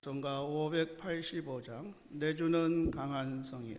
성가 585장 내주는 강한 성이요.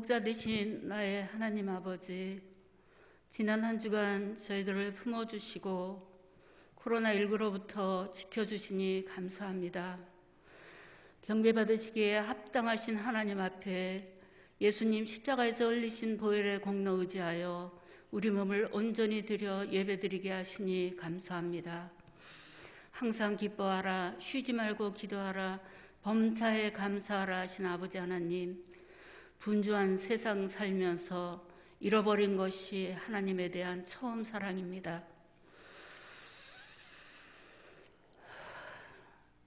목자 되신 나의 하나님 아버지, 지난 한 주간 저희들을 품어주시고 코로나19로부터 지켜주시니 감사합니다. 경배받으시기에 합당하신 하나님 앞에 예수님 십자가에서 흘리신 보혈의 공로 의지하여 우리 몸을 온전히 드려 예배드리게 하시니 감사합니다. 항상 기뻐하라, 쉬지 말고 기도하라, 범사에 감사하라 하신 아버지 하나님, 분주한 세상 살면서 잃어버린 것이 하나님에 대한 처음 사랑입니다.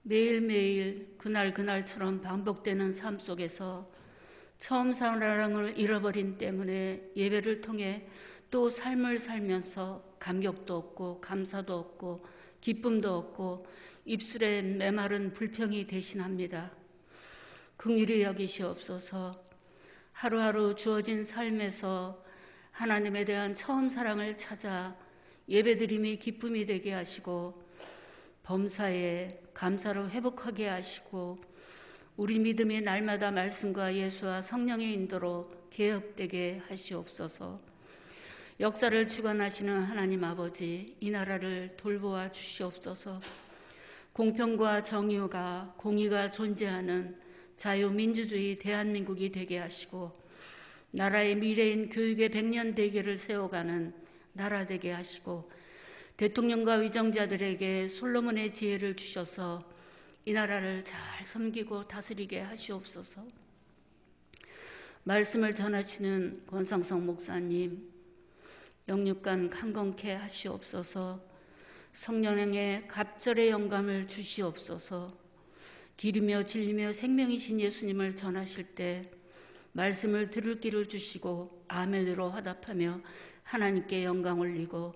매일매일 그날처럼 반복되는 삶 속에서 처음 사랑을 잃어버린 때문에 예배를 통해 또 삶을 살면서 감격도 없고 감사도 없고 기쁨도 없고 입술에 메마른 불평이 대신합니다. 긍휼히 여기시옵소서. 하루하루 주어진 삶에서 하나님에 대한 처음 사랑을 찾아 예배드림이 기쁨이 되게 하시고 범사에 감사로 회복하게 하시고 우리 믿음이 날마다 말씀과 예수와 성령의 인도로 개혁되게 하시옵소서. 역사를 주관하시는 하나님 아버지, 이 나라를 돌보아 주시옵소서. 공평과 정의가 공의가 존재하는 자유민주주의 대한민국이 되게 하시고 나라의 미래인 교육의 100년 대계를 세워가는 나라 되게 하시고 대통령과 위정자들에게 솔로몬의 지혜를 주셔서 이 나라를 잘 섬기고 다스리게 하시옵소서. 말씀을 전하시는 권상석 목사님, 영육간 강건케 하시옵소서. 성령의 갑절의 영감을 주시옵소서. 길이며 진리며 생명이신 예수님을 전하실 때 말씀을 들을 길을 주시고 아멘으로 화답하며 하나님께 영광 올리고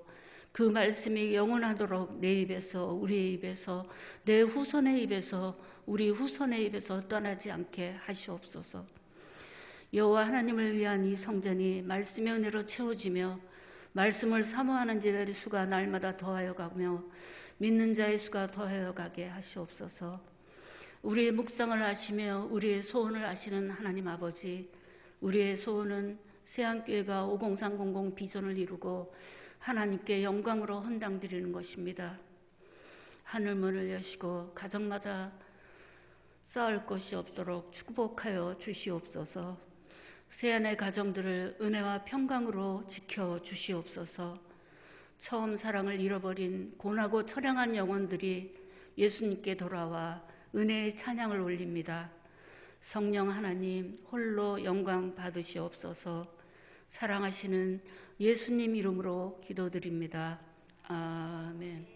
그 말씀이 영원하도록 내 입에서 우리의 입에서 내 후손의 입에서 우리 후손의 입에서 떠나지 않게 하시옵소서. 여호와 하나님을 위한 이 성전이 말씀의 은혜로 채워지며 말씀을 사모하는 자의 수가 날마다 더하여 가며 믿는 자의 수가 더하여 가게 하시옵소서. 우리의 묵상을 하시며 우리의 소원을 아시는 하나님 아버지, 우리의 소원은 세안교회가 50300 비전을 이루고 하나님께 영광으로 헌당드리는 것입니다. 하늘문을 여시고 가정마다 쌓을 것이 없도록 축복하여 주시옵소서. 세안의 가정들을 은혜와 평강으로 지켜 주시옵소서. 처음 사랑을 잃어버린 고나고 처량한 영혼들이 예수님께 돌아와 은혜의 찬양을 올립니다. 성령 하나님 홀로 영광 받으시옵소서. 사랑하시는 예수님 이름으로 기도드립니다. 아멘.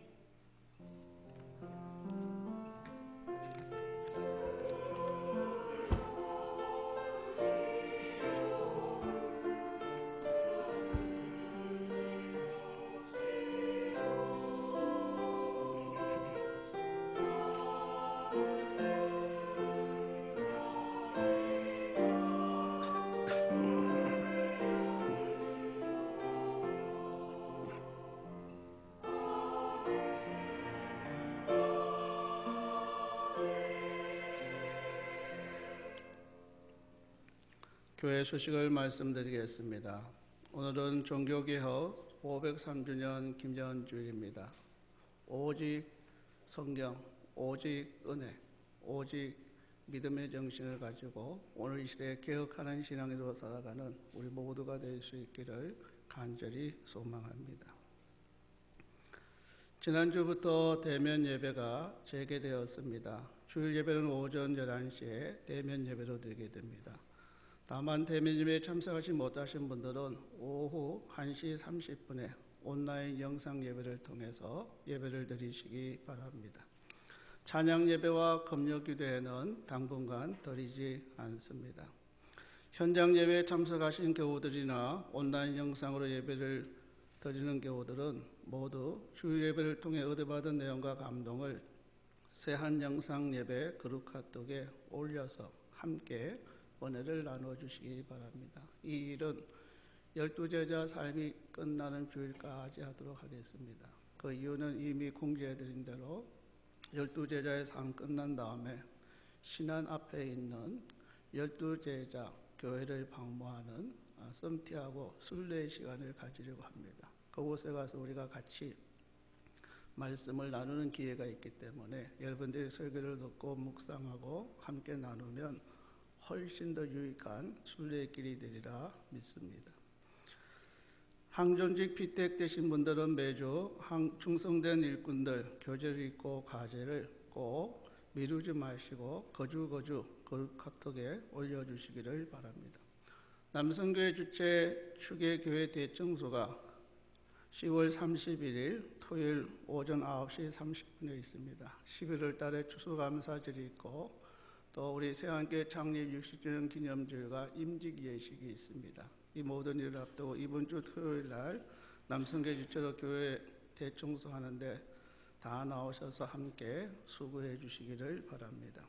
교회 소식을 말씀드리겠습니다. 오늘은 종교개혁 503주년 김장주일입니다. 오직 성경, 오직 은혜, 오직 믿음의 정신을 가지고 오늘 이 시대에 개혁하는 신앙으로 살아가는 우리 모두가 될 수 있기를 간절히 소망합니다. 지난주부터 대면 예배가 재개되었습니다. 주일 예배는 오전 11시에 대면 예배로 드리게 됩니다. 다만 대면 예배에 참석하지 못하신 분들은 오후 1시 30분에 온라인 영상 예배를 통해서 예배를 드리시기 바랍니다. 찬양 예배와 금요 기도회는 당분간 드리지 않습니다. 현장 예배에 참석하신 교우들이나 온라인 영상으로 예배를 드리는 교우들은 모두 주일 예배를 통해 의뢰받은 내용과 감동을 세한 영상 예배 그룹 카톡에 올려서 함께 은혜를 나눠주시기 바랍니다. 이 일은 12제자 삶이 끝나는 주일까지 하도록 하겠습니다. 그 이유는 이미 공지해드린 대로 12제자의 삶 끝난 다음에 신안 앞에 있는 12제자 교회를 방문하는 썸티하고 순례의 시간을 가지려고 합니다. 그곳에 가서 우리가 같이 말씀을 나누는 기회가 있기 때문에 여러분들이 설교를 듣고 묵상하고 함께 나누면 훨씬 더 유익한 순례의 길이 되리라 믿습니다. 항존직 피택 되신 분들은 매주 충성된 일꾼들 교재를 읽고 과제를 꼭 미루지 마시고 거주 그룹 카톡에 올려주시기를 바랍니다. 남성교회 주최 추계교회 대청소가 10월 31일 토요일 오전 9시 30분에 있습니다. 11월 달에 추수감사절이 있고 또 우리 세안교회 창립 60주년 기념주일과 임직 예식이 있습니다. 이 모든 일을 앞두고 이번 주 토요일 날 남성교회 주최로 교회 대청소하는데 다 나오셔서 함께 수고해 주시기를 바랍니다.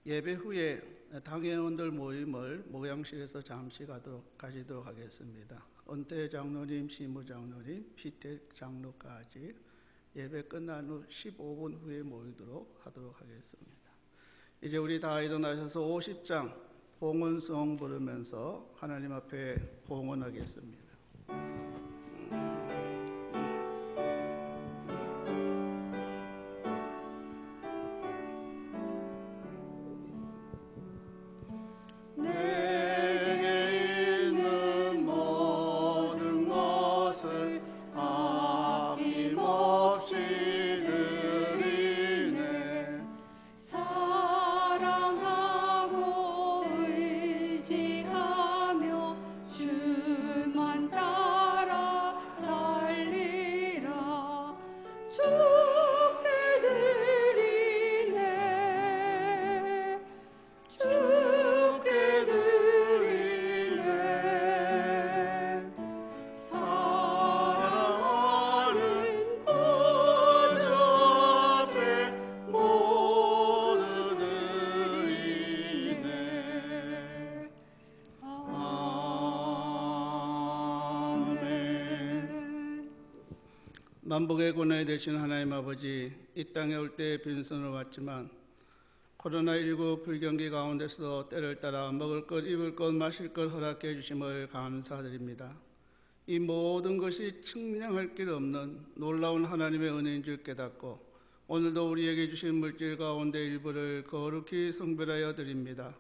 예배 후에 당회원들 모임을 목양실에서 잠시 가지도록 하겠습니다. 은퇴 장로님, 시무 장로님, 피택 장로까지 예배 끝난 후 15분 후에 모이도록 하도록 하겠습니다. 이제 우리 다 일어나셔서 50장 봉헌송 부르면서 하나님 앞에 봉헌하겠습니다. 사랑하고 의지하며 주만 따라 만복의 고난이 되신 하나님 아버지, 이 땅에 올 때 빈손을 왔지만 코로나19 불경기 가운데서 때를 따라 먹을 것, 입을 것, 마실 것 허락해 주심을 감사드립니다. 이 모든 것이 측량할 길 없는 놀라운 하나님의 은혜인 줄 깨닫고 오늘도 우리에게 주신 물질 가운데 일부를 거룩히 성별하여 드립니다.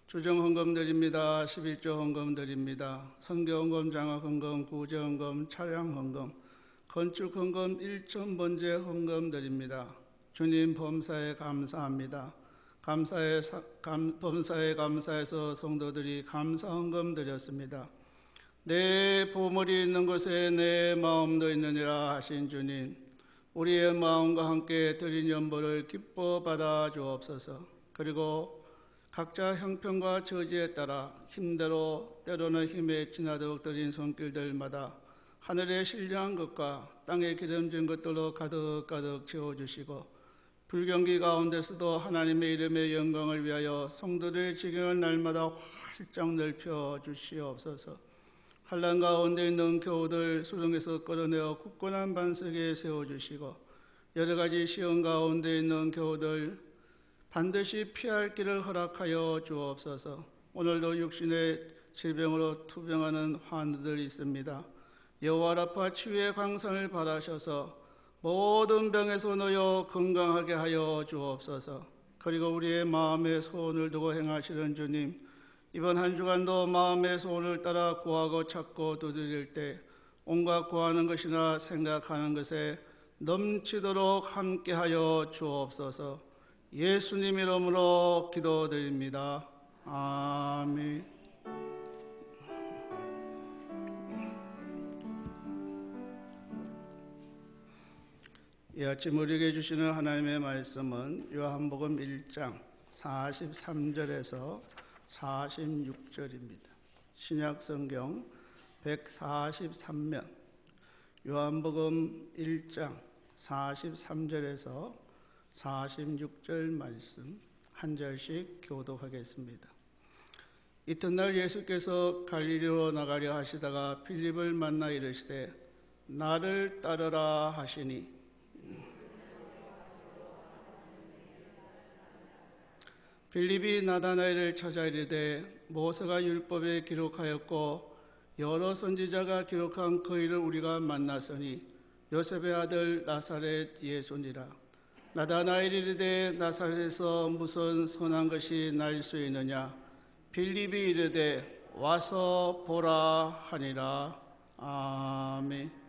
주정 헌금 드립니다. 11조 헌금 드립니다. 선교 헌금, 장학 헌금, 구제 헌금, 차량 헌금, 건축 헌금, 1천 번제 헌금 드립니다. 주님 범사에 감사합니다. 범사에 감사해서 성도들이 감사 헌금 드렸습니다. 내 보물이 있는 곳에 내 마음도 있느니라 하신 주님, 우리의 마음과 함께 드린 연보를 기뻐 받아 주옵소서. 그리고 각자 형편과 처지에 따라 힘대로 때로는 힘에 지나도록 드린 손길들마다 하늘의 신령한 것과 땅에 기름진 것들로 가득가득 채워주시고 불경기 가운데서도 하나님의 이름의 영광을 위하여 성도들의 지경을 날마다 활짝 넓혀 주시옵소서. 환난 가운데 있는 교우들 수렁에서 끌어내어 굳건한 반석에 세워주시고 여러 가지 시험 가운데 있는 교우들 반드시 피할 길을 허락하여 주옵소서. 오늘도 육신의 질병으로 투병하는 환우들이 있습니다. 여호와 라파 치유의 광선을 바라셔서 모든 병에서 놓여 건강하게 하여 주옵소서. 그리고 우리의 마음의 소원을 두고 행하시는 주님, 이번 한 주간도 마음의 소원을 따라 구하고 찾고 두드릴 때 온갖 구하는 것이나 생각하는 것에 넘치도록 함께하여 주옵소서. 예수님 이름으로 기도드립니다. 아멘. 이 아침 우리에게 주시는 하나님의 말씀은 요한복음 1장 43절에서 46절입니다. 신약성경 143면 요한복음 1장 43절에서 46절 말씀 한 절씩 교독하겠습니다. 이튿날 예수께서 갈릴리로 나가려 하시다가 빌립을 만나 이르시되 나를 따르라 하시니 빌립이 나다나엘을 찾아 이르되 모세가 율법에 기록하였고 여러 선지자가 기록한 그 일을 우리가 만났으니 요셉의 아들 나사렛 예수니라. 나다나엘이 이르되 나사렛에서 무슨 선한 것이 날 수 있느냐? 빌립이 이르되 와서 보라 하니라. 아멘.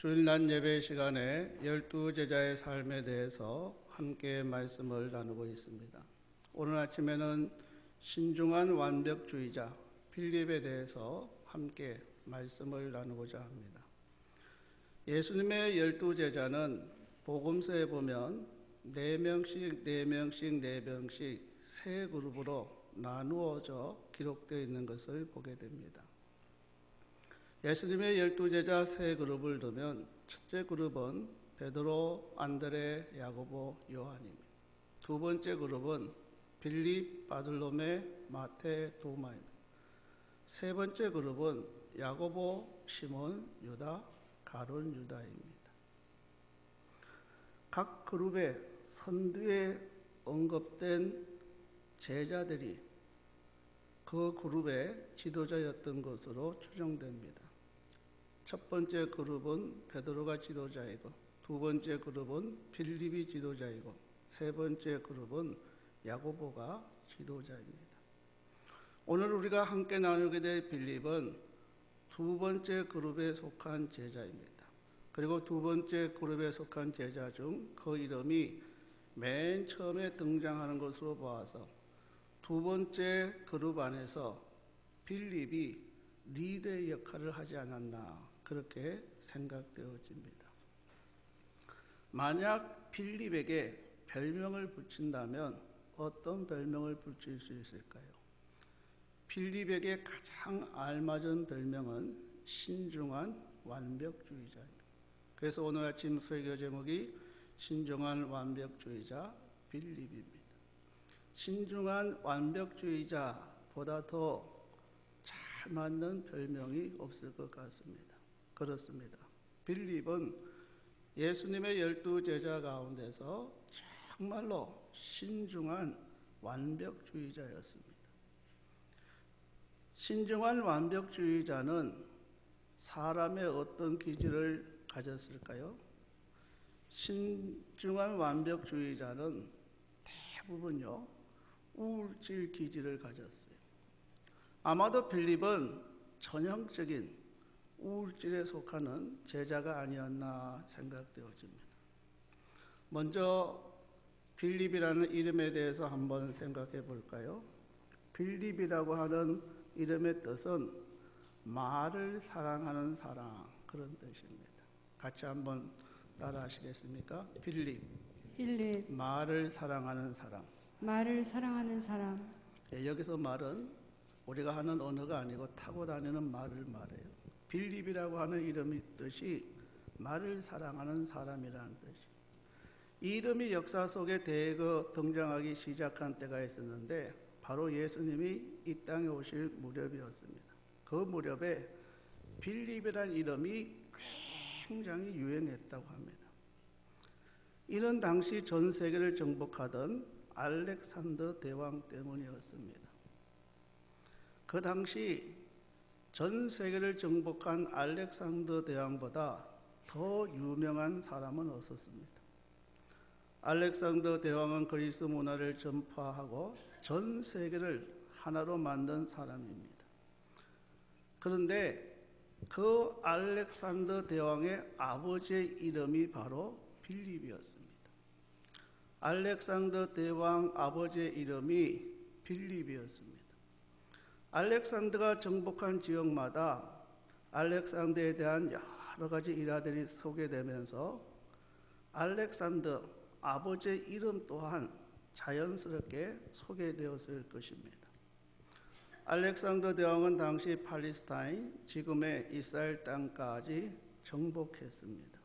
주일날 예배 시간에 12제자의 삶에 대해서 함께 말씀을 나누고 있습니다. 오늘 아침에는 신중한 완벽주의자 빌립에 대해서 함께 말씀을 나누고자 합니다. 예수님의 12제자는 복음서에 보면 4명씩 세 그룹으로 나누어져 기록되어 있는 것을 보게 됩니다. 예수님의 12제자 세 그룹을 두면 첫째 그룹은 베드로, 안드레, 야고보, 요한입니다. 두 번째 그룹은 빌립, 바들로메, 마태, 도마입니다. 세 번째 그룹은 야고보, 시몬, 유다, 가룟 유다입니다. 각 그룹의 선두에 언급된 제자들이 그 그룹의 지도자였던 것으로 추정됩니다. 첫 번째 그룹은 베드로가 지도자이고, 두 번째 그룹은 빌립이 지도자이고, 세 번째 그룹은 야고보가 지도자입니다. 오늘 우리가 함께 나누게 될 빌립은 두 번째 그룹에 속한 제자입니다. 그리고 두 번째 그룹에 속한 제자 중 그 이름이 맨 처음에 등장하는 것으로 보아서 두 번째 그룹 안에서 빌립이 리더의 역할을 하지 않았나 그렇게 생각되어집니다. 만약 빌립에게 별명을 붙인다면 어떤 별명을 붙일 수 있을까요? 빌립에게 가장 알맞은 별명은 신중한 완벽주의자입니다. 그래서 오늘 아침 설교 제목이 신중한 완벽주의자 빌립입니다. 신중한 완벽주의자보다 더 잘 맞는 별명이 없을 것 같습니다. 그렇습니다. 빌립은 예수님의 12제자 가운데서 정말로 신중한 완벽주의자였습니다. 신중한 완벽주의자는 사람의 어떤 기질을 가졌을까요? 신중한 완벽주의자는 대부분요 우울질 기질을 가졌어요. 아마도 빌립은 전형적인 우울질에 속하는 제자가 아니었나 생각되어집니다. 먼저 빌립이라는 이름에 대해서 한번 생각해 볼까요? 빌립이라고 하는 이름의 뜻은 말을 사랑하는 사람, 그런 뜻입니다. 같이 한번 따라 하시겠습니까? 빌립, 말을 사랑하는 사람. 말을 사랑하는 사람. 여기서 말은 우리가 하는 언어가 아니고 타고 다니는 말을 말해요. 빌립이라고 하는 이름의 뜻이 말을 사랑하는 사람이라는 뜻이에요. 이 이름이 역사 속에 대거 등장하기 시작한 때가 있었는데 바로 예수님이 이 땅에 오실 무렵이었습니다. 그 무렵에 빌립이라는 이름이 굉장히 유행했다고 합니다. 이는 당시 전 세계를 정복하던 알렉산더 대왕 때문이었습니다. 그 당시 전 세계를 정복한 알렉산더 대왕보다 더 유명한 사람은 없었습니다. 알렉산더 대왕은 그리스 문화를 전파하고 전 세계를 하나로 만든 사람입니다. 그런데 그 알렉산더 대왕의 아버지의 이름이 바로 빌립이었습니다. 알렉산더 대왕 아버지의 이름이 빌립이었습니다. 알렉산더가 정복한 지역마다 알렉산더에 대한 여러 가지 일화들이 소개되면서 알렉산더 아버지의 이름 또한 자연스럽게 소개되었을 것입니다. 알렉산더 대왕은 당시 팔레스타인, 지금의 이스라엘 땅까지 정복했습니다.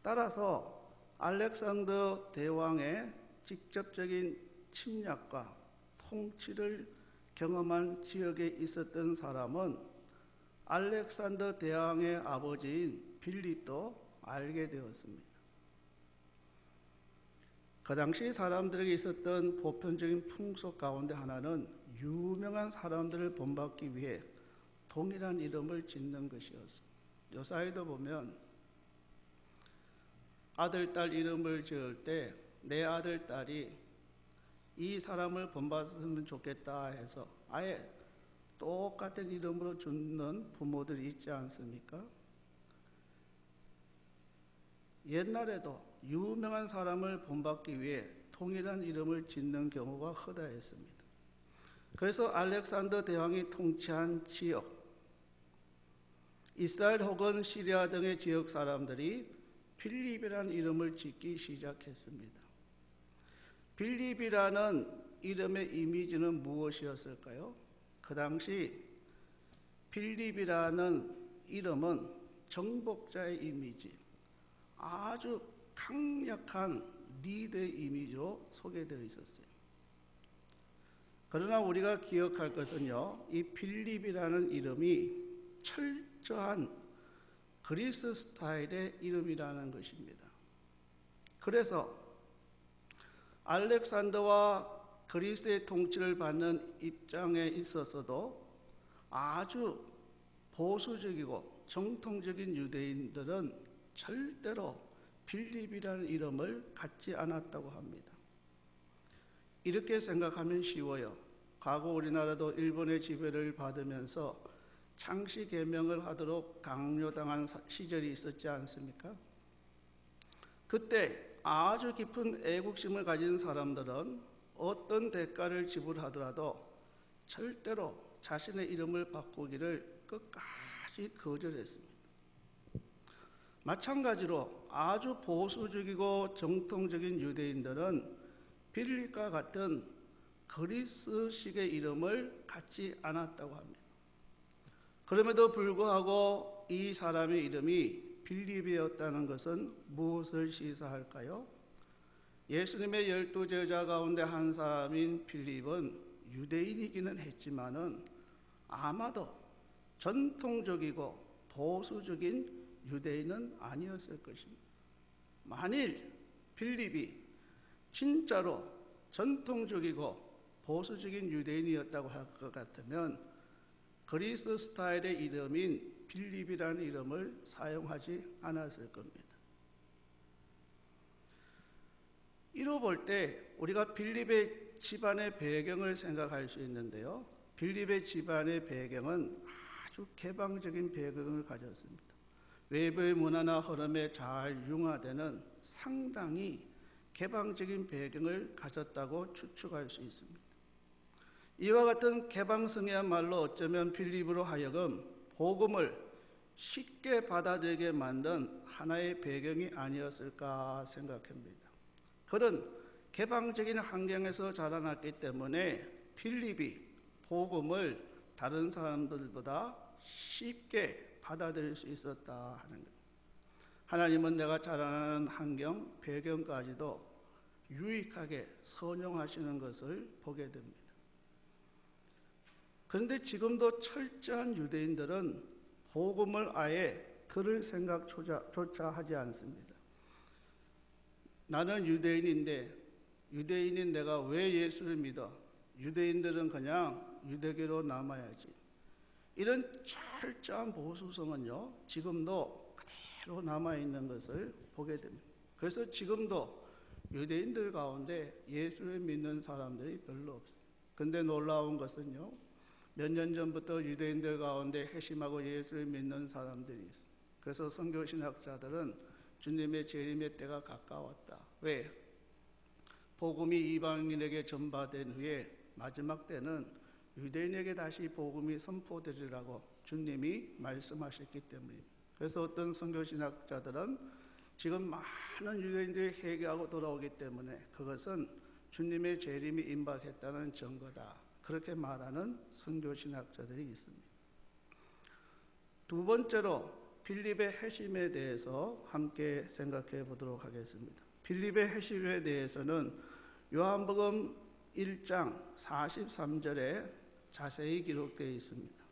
따라서 알렉산더 대왕의 직접적인 침략과 통치를 경험한 지역에 있었던 사람은 알렉산더 대왕의 아버지인 빌립도 알게 되었습니다. 그 당시 사람들에게 있었던 보편적인 풍속 가운데 하나는 유명한 사람들을 본받기 위해 동일한 이름을 짓는 것이었습니다. 요사이도 보면 아들, 딸 이름을 지을 때 내 아들, 딸이 이 사람을 본받았으면 좋겠다 해서 아예 똑같은 이름으로 짓는 부모들이 있지 않습니까? 옛날에도 유명한 사람을 본받기 위해 동일한 이름을 짓는 경우가 허다했습니다. 그래서 알렉산더 대왕이 통치한 지역, 이스라엘 혹은 시리아 등의 지역 사람들이 빌립이라는 이름을 짓기 시작했습니다. 빌립이라는 이름의 이미지는 무엇이었을까요? 그 당시 빌립이라는 이름은 정복자의 이미지, 아주 강력한 리더의 이미지로 소개되어 있었어요. 그러나 우리가 기억할 것은요, 이 빌립이라는 이름이 철저한 그리스 스타일의 이름이라는 것입니다. 그래서 알렉산더와 그리스의 통치를 받는 입장에 있어서도 아주 보수적이고 정통적인 유대인들은 절대로 빌립이라는 이름을 갖지 않았다고 합니다. 이렇게 생각하면 쉬워요. 과거 우리나라도 일본의 지배를 받으면서 창씨 개명을 하도록 강요당한 시절이 있었지 않습니까? 그때 아주 깊은 애국심을 가진 사람들은 어떤 대가를 지불하더라도 절대로 자신의 이름을 바꾸기를 끝까지 거절했습니다. 마찬가지로 아주 보수적이고 정통적인 유대인들은 빌립과 같은 그리스식의 이름을 갖지 않았다고 합니다. 그럼에도 불구하고 이 사람의 이름이 빌립이었다는 것은 무엇을 시사할까요? 예수님의 12 제자 가운데 한 사람인 빌립은 유대인이기는 했지만은 아마도 전통적이고 보수적인 유대인은 아니었을 것입니다. 만일 빌립이 진짜로 전통적이고 보수적인 유대인이었다고 할 것 같으면 그리스 스타일의 이름인 빌립이라는 이름을 사용하지 않았을 겁니다. 이로 볼 때 우리가 빌립의 집안의 배경을 생각할 수 있는데요. 빌립의 집안의 배경은 아주 개방적인 배경을 가졌습니다. 외부의 문화나 흐름에 잘 융화되는 상당히 개방적인 배경을 가졌다고 추측할 수 있습니다. 이와 같은 개방성이야말로 어쩌면 빌립으로 하여금 복음을 쉽게 받아들이게 만든 하나의 배경이 아니었을까 생각합니다. 그런 개방적인 환경에서 자라났기 때문에 빌립이 복음을 다른 사람들보다 쉽게 받아들일 수 있었다 하는 것. 하나님은 내가 자라나는 환경, 배경까지도 유익하게 선용하시는 것을 보게 됩니다. 그런데 지금도 철저한 유대인들은 복음을 아예 들을 생각조차 하지 않습니다. 나는 유대인인데 유대인인 내가 왜 예수를 믿어? 유대인들은 그냥 유대교로 남아야지. 이런 철저한 보수성은요, 지금도 그대로 남아있는 것을 보게 됩니다. 그래서 지금도 유대인들 가운데 예수를 믿는 사람들이 별로 없어요. 근데 놀라운 것은요, 몇 년 전부터 유대인들 가운데 회심하고 예수를 믿는 사람들이 있어요. 그래서 선교신학자들은 주님의 재림의 때가 가까웠다. 왜? 복음이 이방인에게 전파된 후에 마지막 때는 유대인에게 다시 복음이 선포되리라고 주님이 말씀하셨기 때문입니다. 그래서 어떤 선교신학자들은 지금 많은 유대인들이 회개하고 돌아오기 때문에 그것은 주님의 재림이 임박했다는 증거다. 그렇게 말하는 선교신학자들이 있습니다. 두 번째로 빌립의 회심에 대해서 함께 생각해 보도록 하겠습니다. 빌립의 회심에 대해서는 요한복음 1장 43절에 자세히 기록되어 있습니다.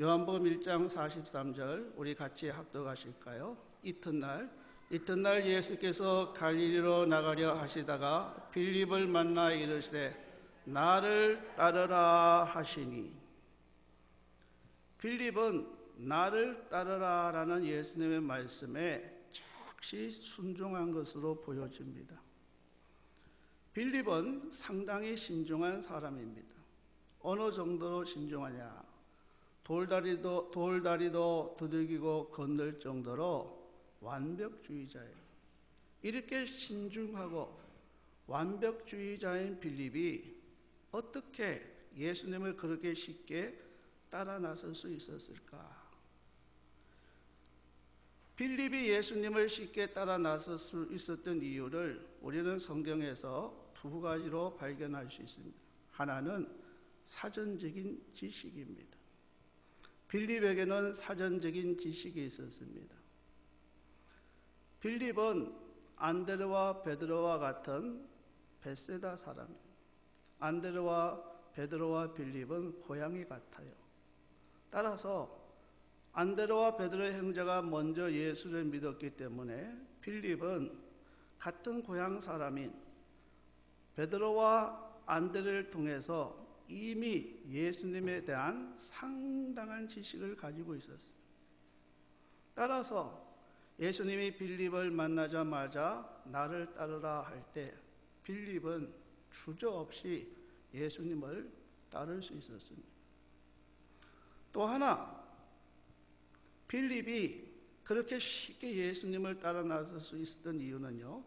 요한복음 1장 43절 우리 같이 합독하실까요? 이튿날 예수께서 갈릴리로 나가려 하시다가 빌립을 만나 이르시되 나를 따르라 하시니, 빌립은 나를 따르라 라는 예수님의 말씀에 즉시 순종한 것으로 보여집니다. 빌립은 상당히 신중한 사람입니다. 어느 정도로 신중하냐? 돌다리도 두들기고 건널 정도로 완벽주의자예요. 이렇게 신중하고 완벽주의자인 빌립이 어떻게 예수님을 그렇게 쉽게 따라 나설 수 있었을까? 빌립이 예수님을 쉽게 따라 나설 수 있었던 이유를 우리는 성경에서 두 가지로 발견할 수 있습니다. 하나는 사전적인 지식입니다. 빌립에게는 사전적인 지식이 있었습니다. 빌립은 안드레와 베드로와 같은 벳세다 사람입니다. 안드레와 베드로와 빌립은 고향이 같아요. 따라서 안드레와 베드로의 형제가 먼저 예수를 믿었기 때문에 빌립은 같은 고향 사람인 베드로와 안드레를 통해서 이미 예수님에 대한 상당한 지식을 가지고 있었어요. 따라서 예수님이 빌립을 만나자마자 나를 따르라 할 때 빌립은 주저없이 예수님을 따를 수 있었습니다. 또 하나, 빌립이 그렇게 쉽게 예수님을 따라 나설 수 있었던 이유는요,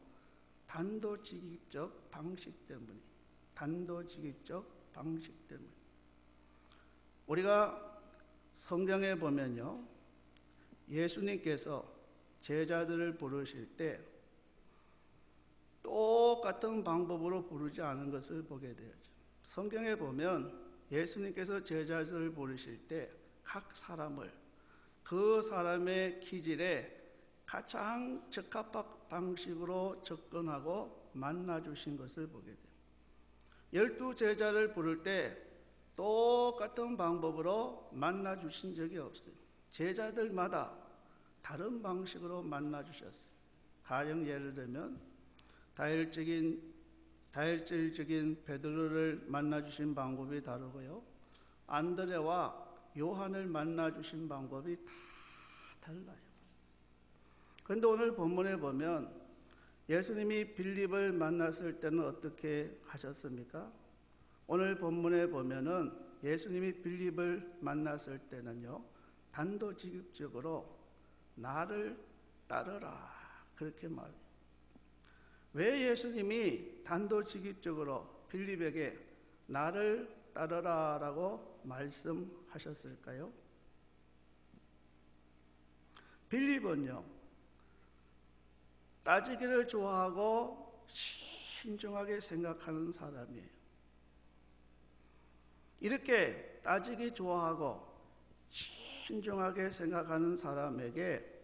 단도직입적 방식 때문이에요. 단도직입적 방식 때문에. 우리가 성경에 보면요, 예수님께서 제자들을 부르실 때 똑같은 방법으로 부르지 않은 것을 보게 되죠. 성경에 보면 예수님께서 제자들을 부르실 때 각 사람을 그 사람의 기질에 가장 적합한 방식으로 접근하고 만나주신 것을 보게 돼요. 12 제자를 부를 때 똑같은 방법으로 만나주신 적이 없어요. 제자들마다 다른 방식으로 만나주셨어요. 가령 예를 들면 다혈질적인 베드로를 만나주신 방법이 다르고요, 안드레와 요한을 만나주신 방법이 다 달라요. 그런데 오늘 본문에 보면 예수님이 빌립을 만났을 때는 어떻게 하셨습니까? 오늘 본문에 보면은 예수님이 빌립을 만났을 때는요, 단도직입적으로 나를 따르라 그렇게 말해요. 왜 예수님이 단도직입적으로 빌립에게 나를 따르라라고 말씀하셨을까요? 빌립은요, 따지기를 좋아하고 신중하게 생각하는 사람이에요. 이렇게 따지기 좋아하고 신중하게 생각하는 사람에게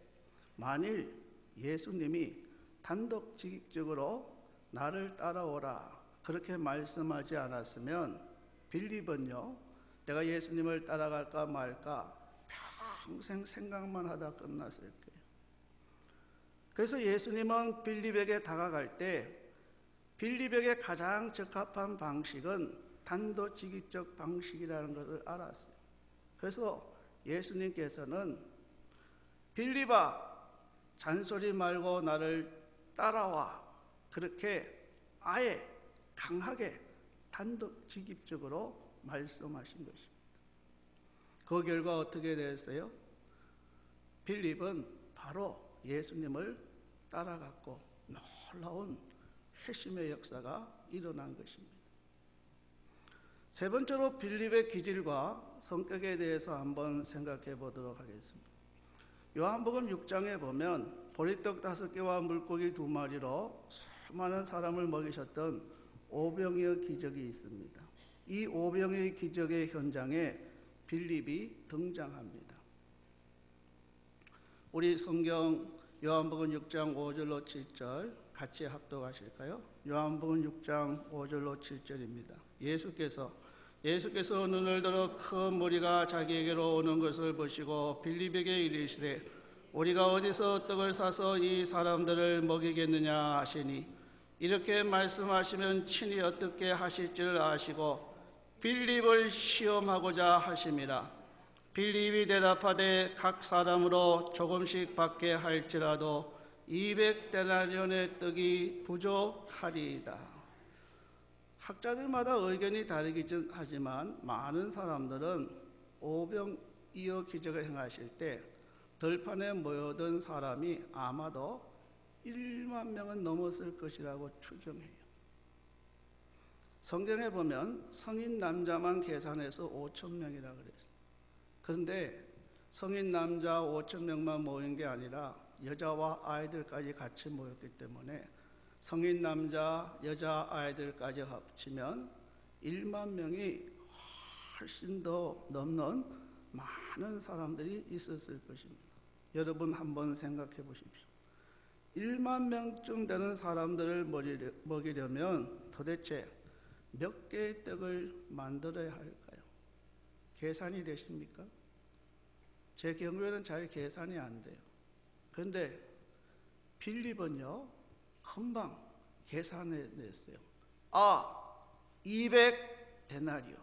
만일 예수님이 단도직입적으로 나를 따라오라 그렇게 말씀하지 않았으면 빌립은요, 내가 예수님을 따라갈까 말까 평생 생각만 하다 끝났을 거예요. 그래서 예수님은 빌립에게 다가갈 때 빌립에게 가장 적합한 방식은 단도직입적 방식이라는 것을 알았어요. 그래서 예수님께서는 빌립아, 잔소리 말고 나를 따라와 그렇게 아예 강하게 단도직입적으로 말씀하신 것입니다. 그 결과 어떻게 되었어요? 빌립은 바로 예수님을 따라갔고 놀라운 회심의 역사가 일어난 것입니다. 세 번째로 빌립의 기질과 성격에 대해서 한번 생각해 보도록 하겠습니다. 요한복음 6장에 보면 보리떡 5개와 물고기 2마리로 수많은 사람을 먹이셨던 오병이어 기적이 있습니다. 이 오병이어 기적의 현장에 빌립이 등장합니다. 우리 성경 요한복음 6장 5절로 7절 같이 합독하실까요? 요한복음 6장 5절로 7절입니다. 예수께서 눈을 들어 큰 무리가 자기에게로 오는 것을 보시고 빌립에게 이르시되 우리가 어디서 떡을 사서 이 사람들을 먹이겠느냐 하시니 이렇게 말씀하시면 친히 어떻게 하실지를 아시고 빌립을 시험하고자 하심이라. 빌립이 대답하되 각 사람으로 조금씩 받게 할지라도 200데나리온의 떡이 부족하리이다. 학자들마다 의견이 다르긴 하지만 많은 사람들은 오병이어 기적을 행하실 때 들판에 모여든 사람이 아마도 1만 명은 넘었을 것이라고 추정해요. 성경에 보면 성인 남자만 계산해서 5천 명이라 그랬어요. 그런데 성인 남자 5천 명만 모인 게 아니라 여자와 아이들까지 같이 모였기 때문에 성인 남자, 여자, 아이들까지 합치면 1만 명이 훨씬 더 넘는 많은 사람들이 있었을 것입니다. 여러분 한번 생각해 보십시오. 1만 명쯤 되는 사람들을 먹이려면 도대체 몇 개의 떡을 만들어야 할까요? 계산이 되십니까? 제 경우에는 잘 계산이 안 돼요. 그런데 빌립은요, 금방 계산해냈어요. 200데나리오.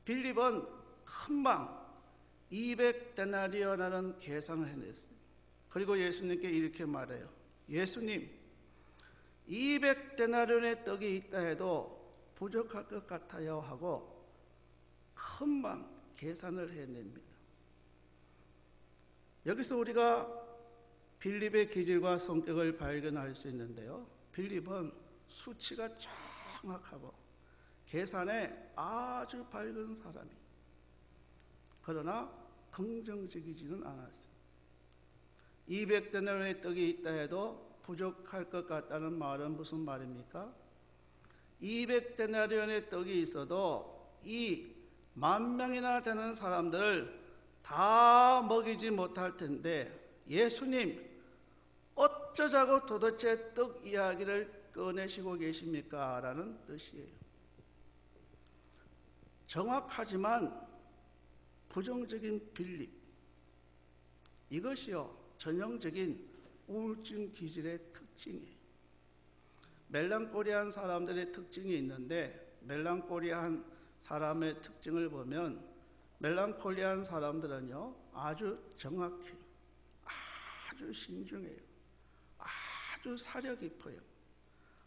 빌립은 금방 200데나리오라는 계산을 해냈어요. 그리고 예수님께 이렇게 말해요. 예수님, 200데나리온의 떡이 있다 해도 부족할 것 같아요 하고 금방 계산을 해냅니다. 여기서 우리가 빌립의 기질과 성격을 발견할 수 있는데요. 빌립은 수치가 정확하고 계산에 아주 밝은 사람이에요. 그러나 긍정적이지는 않았어요. 200데나리온의 떡이 있다 해도 부족할 것 같다는 말은 무슨 말입니까? 200데나리온의 떡이 있어도 이 10,000명이나 되는 사람들을 다 먹이지 못할 텐데 예수님 어쩌자고 도대체 떡 이야기를 꺼내시고 계십니까? 라는 뜻이에요. 정확하지만 부정적인 빌립, 이것이요 전형적인 우울증 기질의 특징이에요. 멜랑콜리한 사람들의 특징이 있는데 멜랑콜리한 사람의 특징을 보면 멜랑콜리한 사람들은요 아주 정확해요. 아주 신중해요. 아주 사려 깊어요.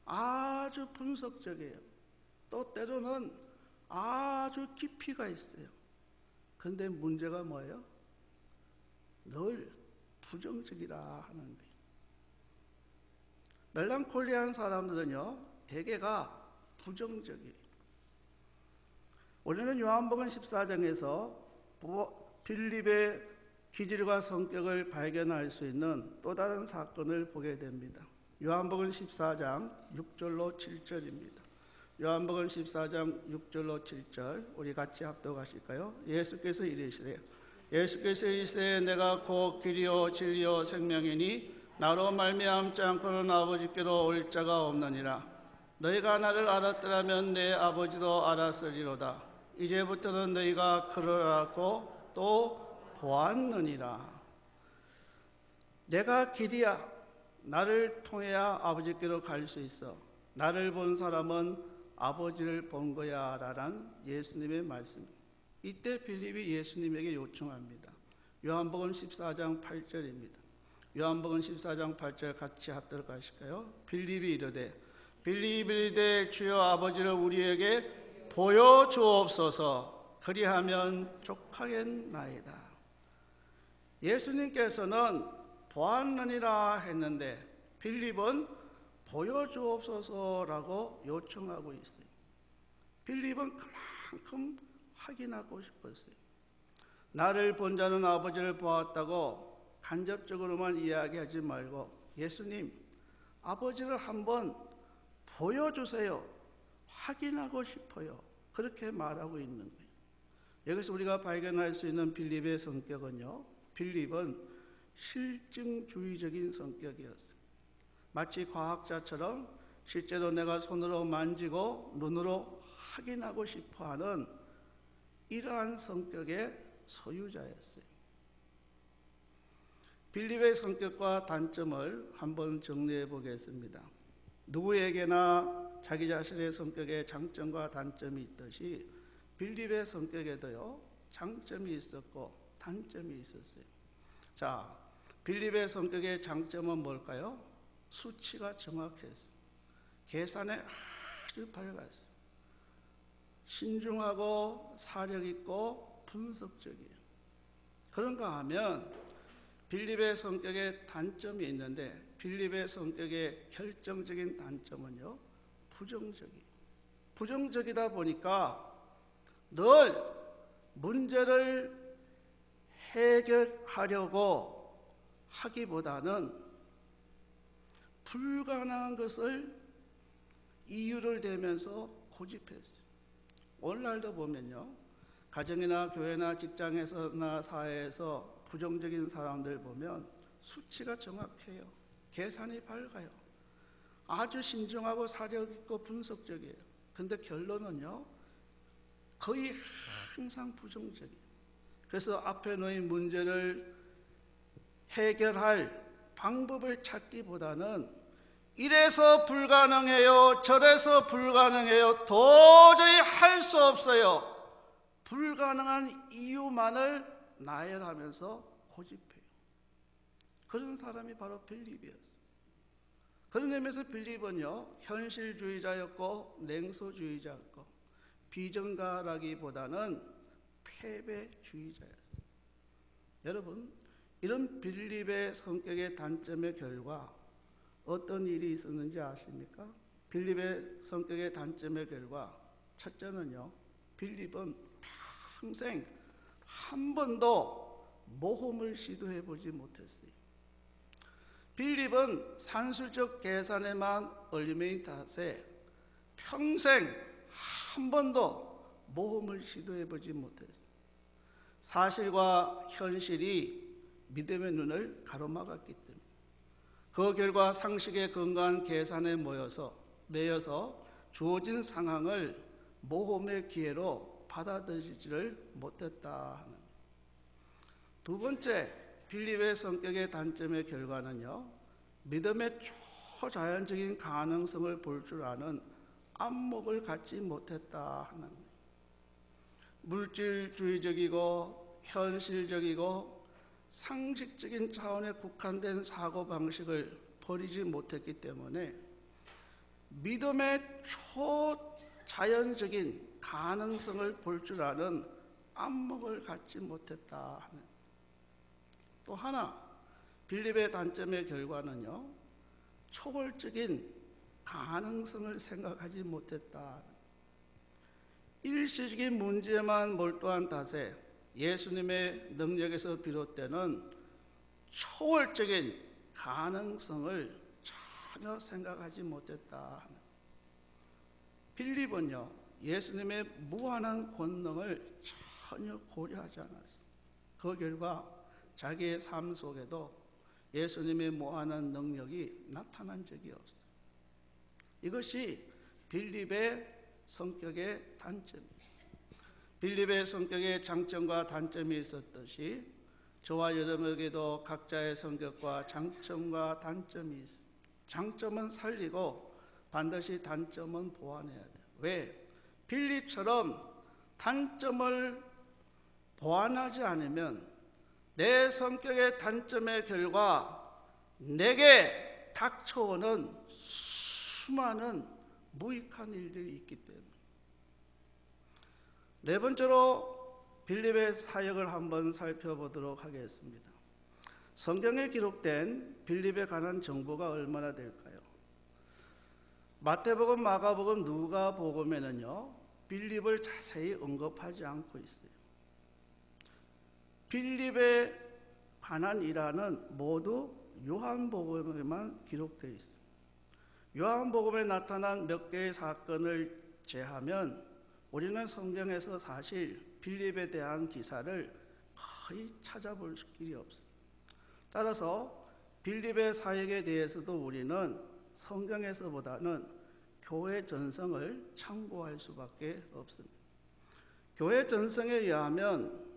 아주 분석적이에요. 또 때로는 아주 깊이가 있어요. 그런데 문제가 뭐예요? 늘 부정적이라 하는 거예요. 멜랑콜리한 사람들은요 대개가 부정적이에요. 우리는 요한복음 14장에서 빌립의 기질과 성격을 발견할 수 있는 또 다른 사건을 보게 됩니다. 요한복음 14장 6절로 7절입니다. 요한복음 14장 6절로 7절 우리 같이 합독하실까요? 예수께서 이르시되 내가 곧 길이요 진리요 생명이니 나로 말미암지 않고는 아버지께로 올 자가 없느니라. 너희가 나를 알았더라면 내 아버지도 알았으리로다. 이제부터는 너희가 그를 알았고 또 보았느니라. 내가 길이야. 나를 통해야 아버지께로 갈 수 있어. 나를 본 사람은 아버지를 본 거야 라는 예수님의 말씀입니다. 이때 빌립이 예수님에게 요청합니다. 요한복음 14장 8절입니다. 요한복음 14장 8절 같이 합독하실까요? 빌립이 이르되 주여 아버지를 우리에게 보여주옵소서. 그리하면 족하겠나이다. 예수님께서는 보았느니라 했는데 빌립은 보여주옵소서라고 요청하고 있어요. 빌립은 그만큼 확인하고 싶었어요. 나를 본 자는 아버지를 보았다고 간접적으로만 이야기하지 말고 예수님 아버지를 한번 보여주세요. 확인하고 싶어요. 그렇게 말하고 있는 거예요. 여기서 우리가 발견할 수 있는 빌립의 성격은요, 빌립은 실증주의적인 성격이었어요. 마치 과학자처럼 실제로 내가 손으로 만지고 눈으로 확인하고 싶어하는 이러한 성격의 소유자였어요. 빌립의 성격과 단점을 한번 정리해 보겠습니다. 누구에게나 자기 자신의 성격에 장점과 단점이 있듯이 빌립의 성격에도요 장점이 있었고 단점이 있었어요. 자, 빌립의 성격의 장점은 뭘까요? 수치가 정확했어요. 계산에 아주 밝았어요. 신중하고 사력 있고 분석적이에요. 그런가 하면 빌립의 성격에 단점이 있는데 빌립의 성격의 결정적인 단점은요, 부정적이다 보니까 늘 문제를 해결하려고 하기보다는 불가능한 것을 이유를 대면서 고집했어요. 오늘날도 보면요, 가정이나 교회나 직장에서나 사회에서 부정적인 사람들 보면 수치가 정확해요. 계산이 밝아요. 아주 신중하고 사력 있고 분석적이에요. 근데 결론은요, 거의 항상 부정적이에요. 그래서 앞에 놓인 문제를 해결할 방법을 찾기보다는 이래서 불가능해요, 저래서 불가능해요, 도저히 할 수 없어요, 불가능한 이유만을 나열하면서 고집해요. 그런 사람이 바로 빌립이었어요. 그런 의미에서 빌립은요, 현실주의자였고 냉소주의자였고 비전가라기보다는 패배주의자였어요. 여러분, 이런 빌립의 성격의 단점의 결과 어떤 일이 있었는지 아십니까? 빌립의 성격의 단점의 결과 첫째는요, 빌립은 평생 한 번도 모험을 시도해 보지 못했어요. 빌립은 산술적 계산에만 얼리매인 탓에 평생 한 번도 모험을 시도해 보지 못했어요. 사실과 현실이 믿음의 눈을 가로막았기 때문에 그 결과 상식의 건강한 계산에 매여서 주어진 상황을 모험의 기회로 받아들이지를 못했다 하는. 두 번째, 빌립의 성격의 단점의 결과는요, 믿음의 초자연적인 가능성을 볼 줄 아는 안목을 갖지 못했다 하는. 물질주의적이고 현실적이고 상식적인 차원에 국한된 사고방식을 버리지 못했기 때문에 믿음의 초자연적인 가능성을 볼 줄 아는 안목을 갖지 못했다 하는. 또 하나, 빌립의 단점의 결과는요, 초월적인 가능성을 생각하지 못했다. 일시적인 문제만 몰두한 탓에 예수님의 능력에서 비롯되는 초월적인 가능성을 전혀 생각하지 못했다. 빌립은요, 예수님의 무한한 권능을 전혀 고려하지 않았어요. 그 결과 자기의 삶 속에도 예수님의 무한한 능력이 나타난 적이 없어요. 이것이 빌립의 성격의 단점이에요. 빌립의 성격의 장점과 단점이 있었듯이 저와 여러분에게도 각자의 성격과 장점과 단점이 있어요. 장점은 살리고 반드시 단점은 보완해야 돼요. 왜? 빌립처럼 단점을 보완하지 않으면 내 성격의 단점의 결과 내게 닥쳐오는 수많은 무익한 일들이 있기 때문에. 네 번째로 빌립의 사역을 한번 살펴보도록 하겠습니다. 성경에 기록된 빌립에 관한 정보가 얼마나 될까요? 마태복음, 마가복음, 누가복음에는요, 빌립을 자세히 언급하지 않고 있어요. 빌립에 관한 일화는 모두 요한복음에만 기록되어 있어요. 요한복음에 나타난 몇 개의 사건을 제하면 우리는 성경에서 사실 빌립에 대한 기사를 거의 찾아볼 길이 없어요. 따라서 빌립의 사역에 대해서도 우리는 성경에서보다는 교회 전성을 참고할 수밖에 없습니다. 교회 전성에 의하면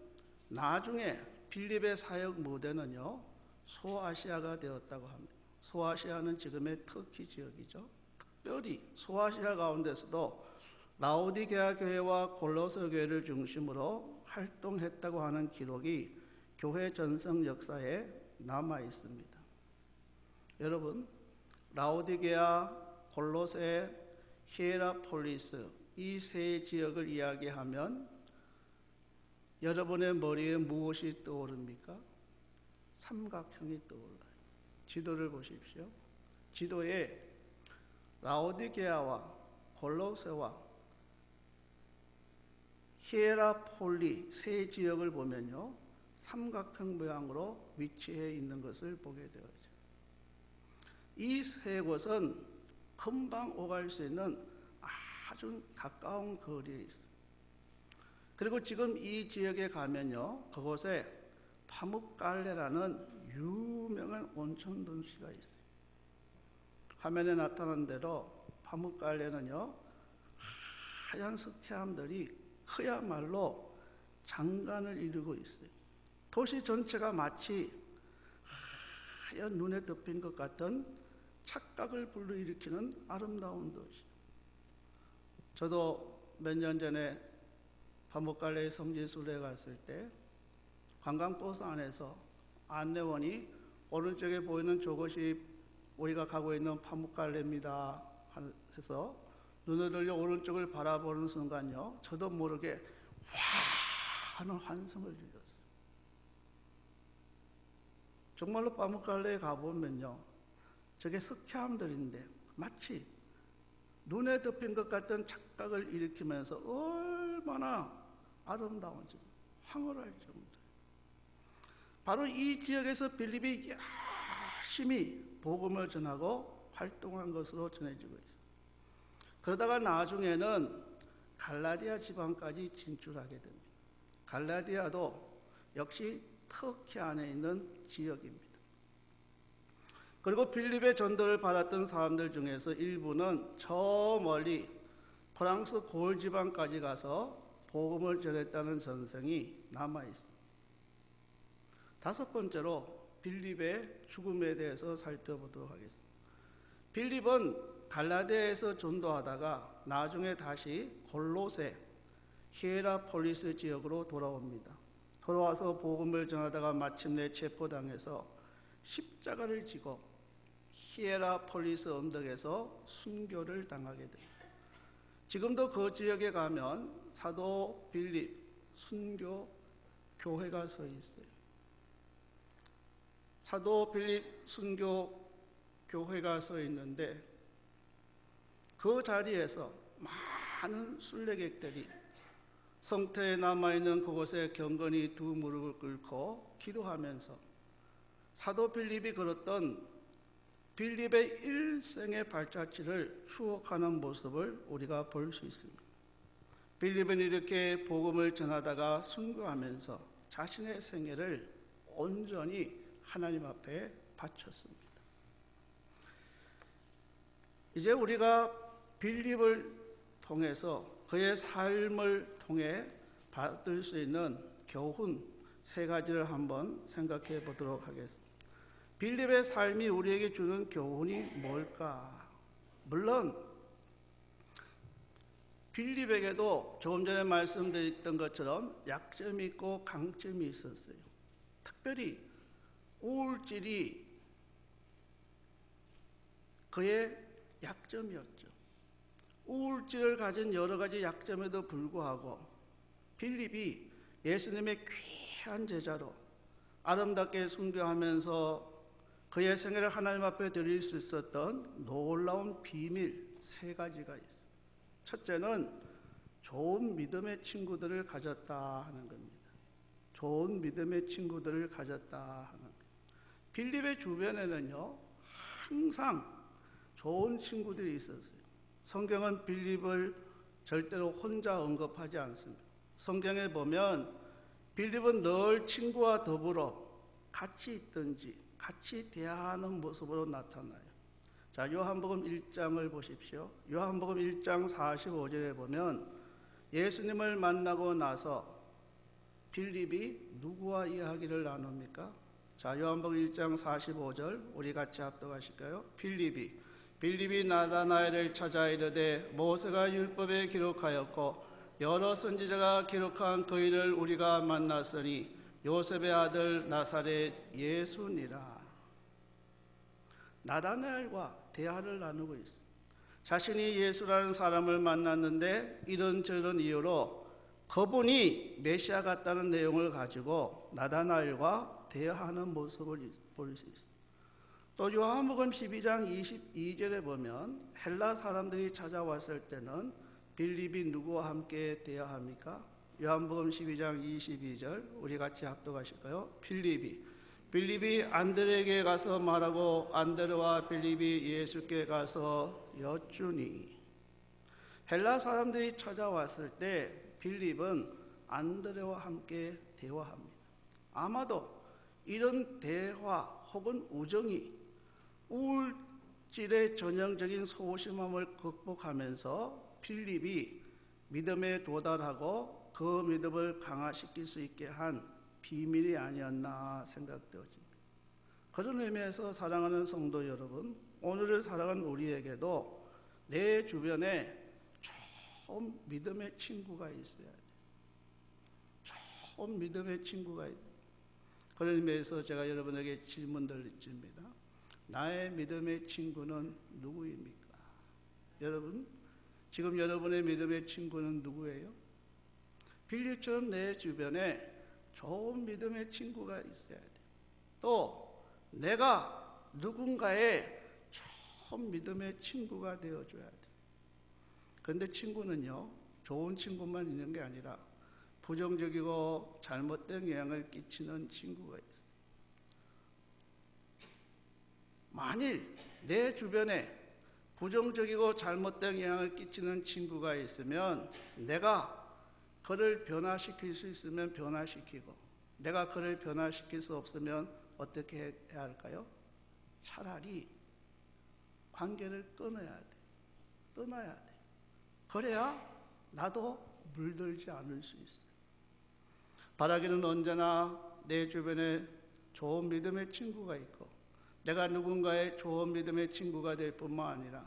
나중에 빌립의 사역 무대는요, 소아시아가 되었다고 합니다. 소아시아는 지금의 터키 지역이죠. 특별히 소아시아 가운데서도 라오디게아 교회와 골로새 교회를 중심으로 활동했다고 하는 기록이 교회 전성 역사에 남아 있습니다. 여러분, 라오디게아, 골로새, 히에라폴리스 이 세 지역을 이야기하면 여러분의 머리에 무엇이 떠오릅니까? 삼각형이 떠올라요. 지도를 보십시오. 지도에 라오디게아와 골로새와 히에라폴리 세 지역을 보면요, 삼각형 모양으로 위치해 있는 것을 보게 되어요. 이 세 곳은 금방 오갈 수 있는 아주 가까운 거리에 있어요. 그리고 지금 이 지역에 가면요, 그곳에 파묵갈레라는 유명한 온천 분수가 있어요. 화면에 나타난 대로 파묵갈레는요, 하얀 석회암들이 그야말로 장관을 이루고 있어요. 도시 전체가 마치 하얀 눈에 덮인 것 같은 착각을 불러일으키는 아름다운 도시. 저도 몇 년 전에 파묵갈레 성지순례에 갔을 때 관광버스 안에서 안내원이 오른쪽에 보이는 저것이 우리가 가고 있는 파묵갈레입니다 해서 눈을 들려 오른쪽을 바라보는 순간요, 저도 모르게 와 하는 환성을 들렸어요. 정말로 파묵갈레에 가보면요, 저게 석회암들인데 마치 눈에 덮인 것 같은 착각을 일으키면서 얼마나 아름다운지 황홀할 정도. 바로 이 지역에서 빌립이 열심히 복음을 전하고 활동한 것으로 전해지고 있습니다. 그러다가 나중에는 갈라디아 지방까지 진출하게 됩니다. 갈라디아도 역시 터키 안에 있는 지역입니다. 그리고 빌립의 전도를 받았던 사람들 중에서 일부는 저 멀리 프랑스 고을 지방까지 가서 복음을 전했다는 전생이 남아 있습니다. 다섯 번째로 빌립의 죽음에 대해서 살펴보도록 하겠습니다. 빌립은 갈라디아에서 전도하다가 나중에 다시 골로새, 히에라폴리스 지역으로 돌아옵니다. 돌아와서 복음을 전하다가 마침내 체포당해서 십자가를 지고 히에라폴리스 언덕에서 순교를 당하게 됩니다. 지금도 그 지역에 가면 사도 빌립 순교 교회가 서 있어요. 사도 빌립 순교 교회가 서 있는데 그 자리에서 많은 순례객들이 성터에 남아있는 그곳에 경건히 두 무릎을 꿇고 기도하면서 사도 빌립이 걸었던 빌립의 일생의 발자취를 추억하는 모습을 우리가 볼 수 있습니다. 빌립은 이렇게 복음을 전하다가 순교하면서 자신의 생애를 온전히 하나님 앞에 바쳤습니다. 이제 우리가 빌립을 통해서 그의 삶을 통해 받을 수 있는 교훈 세 가지를 한번 생각해 보도록 하겠습니다. 빌립의 삶이 우리에게 주는 교훈이 뭘까? 물론 빌립에게도 조금 전에 말씀드렸던 것처럼 약점이 있고 강점이 있었어요. 특별히 우울질이 그의 약점이었죠. 우울증을 가진 여러 가지 약점에도 불구하고 빌립이 예수님의 귀한 제자로 아름답게 순교하면서 그의 생애를 하나님 앞에 드릴 수 있었던 놀라운 비밀 세 가지가 있어요. 첫째는 좋은 믿음의 친구들을 가졌다 하는 겁니다. 좋은 믿음의 친구들을 가졌다 하는 겁니다. 빌립의 주변에는요, 항상 좋은 친구들이 있었어요. 성경은 빌립을 절대로 혼자 언급하지 않습니다. 성경에 보면 빌립은 늘 친구와 더불어 같이 있든지 같이 대화하는 모습으로 나타나요. 자, 요한복음 1장을 보십시오. 요한복음 1장 45절에 보면 예수님을 만나고 나서 빌립이 누구와 이야기를 나눕니까? 자, 요한복음 1장 45절 우리 같이 합독하실까요? 빌립이 나다나엘을 찾아 이르되 모세가 율법에 기록하였고 여러 선지자가 기록한 그 일을 우리가 만났으니 요셉의 아들 나사렛 예수니라. 나다나엘과 대화를 나누고 있습니다. 자신이 예수라는 사람을 만났는데 이런저런 이유로 그분이 메시아 같다는 내용을 가지고 나다나엘과 대화하는 모습을 볼 수 있습니다. 또 요한복음 12장 22절에 보면 헬라 사람들이 찾아왔을 때는 빌립이 누구와 함께 대화합니까? 요한복음 12장 22절 우리 같이 합독하실까요? 빌립이 안드레에게 가서 말하고 안드레와 빌립이 예수께 가서 여쭈니. 헬라 사람들이 찾아왔을 때 빌립은 안드레와 함께 대화합니다. 아마도 이런 대화 혹은 우정이 우울질의 전형적인 소심함을 극복하면서 빌립이 믿음에 도달하고 그 믿음을 강화시킬 수 있게 한 비밀이 아니었나 생각되어집니다. 그런 의미에서 사랑하는 성도 여러분, 오늘을 살아가는 우리에게도 내 주변에 좀 믿음의 친구가 있어야 돼요. 좀 믿음의 친구가 있어요. 그런 의미에서 제가 여러분에게 질문을 드립니다. 나의 믿음의 친구는 누구입니까? 여러분, 지금 여러분의 믿음의 친구는 누구예요? 빌립처럼 내 주변에 좋은 믿음의 친구가 있어야 돼요. 또 내가 누군가의 좋은 믿음의 친구가 되어줘야 돼요. 그런데 친구는요, 좋은 친구만 있는 게 아니라 부정적이고 잘못된 영향을 끼치는 친구가 있어요. 만일 내 주변에 부정적이고 잘못된 영향을 끼치는 친구가 있으면 내가 그를 변화시킬 수 있으면 변화시키고, 내가 그를 변화시킬 수 없으면 어떻게 해야 할까요? 차라리 관계를 끊어야 돼. 떠나야 돼. 그래야 나도 물들지 않을 수 있어요. 바라기는 언제나 내 주변에 좋은 믿음의 친구가 있고, 내가 누군가의 좋은 믿음의 친구가 될 뿐만 아니라,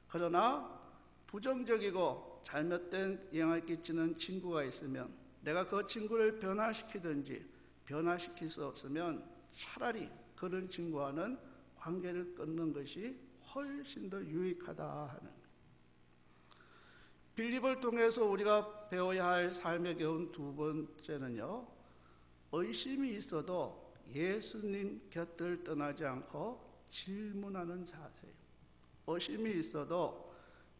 그러나 부정적이고 잘못된 영향을 끼치는 친구가 있으면 내가 그 친구를 변화시키든지 변화시킬 수 없으면 차라리 그런 친구와는 관계를 끊는 것이 훨씬 더 유익하다 하는 거예요. 빌립을 통해서 우리가 배워야 할 삶의 교훈 두 번째는요, 의심이 있어도 예수님 곁을 떠나지 않고 질문하는 자세예요. 의심이 있어도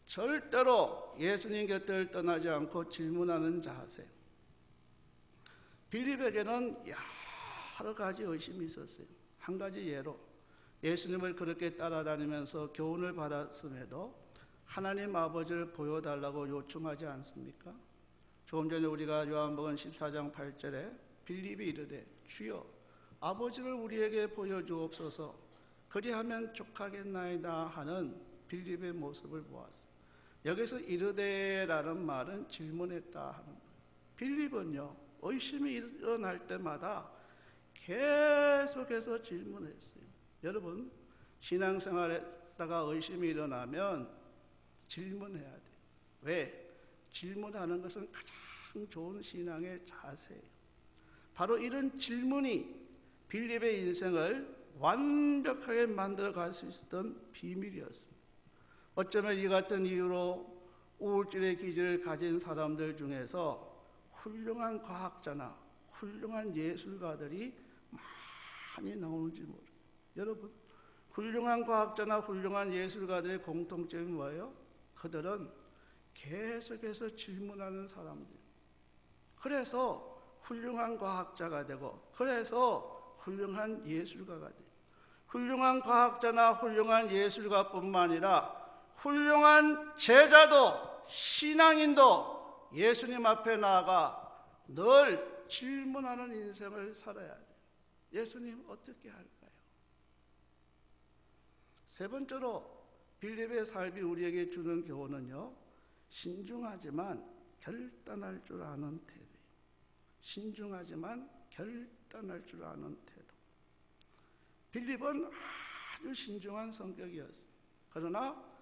절대로 예수님 곁을 떠나지 않고 질문하는 자세. 빌립에게는 여러 가지 의심이 있었어요. 한 가지 예로 예수님을 그렇게 따라다니면서 교훈을 받았음에도 하나님 아버지를 보여달라고 요청하지 않습니까? 조금 전에 우리가 요한복음 14장 8절에 빌립이 이르되 주여 아버지를 우리에게 보여주옵소서 그리하면 족하겠나이다 하는 빌립의 모습을 보았어요. 여기서 이르되라는 말은 질문했다 하는 거예요. 빌립은요, 의심이 일어날 때마다 계속해서 질문했어요. 여러분, 신앙생활에다가 의심이 일어나면 질문해야 돼요. 왜? 질문하는 것은 가장 좋은 신앙의 자세예요. 바로 이런 질문이 빌립의 인생을 완벽하게 만들어 갈 수 있었던 비밀이었습니다. 어쩌면 이 같은 이유로 우울증의 기질을 가진 사람들 중에서 훌륭한 과학자나 훌륭한 예술가들이 많이 나오는지 모릅니다. 여러분, 훌륭한 과학자나 훌륭한 예술가들의 공통점이 뭐예요? 그들은 계속해서 질문하는 사람들. 그래서 훌륭한 과학자가 되고, 그래서 훌륭한 예술가가 돼요. 훌륭한 과학자나 훌륭한 예술가뿐만 아니라 훌륭한 제자도 신앙인도 예수님 앞에 나아가 늘 질문하는 인생을 살아야 돼요. 예수님 어떻게 할까요? 세 번째로 빌립의 삶이 우리에게 주는 교훈은요, 신중하지만 결단할 줄 아는 태도예요. 신중하지만 결단할 줄 아는 태도. 빌립은 아주 신중한 성격이었어요. 그러나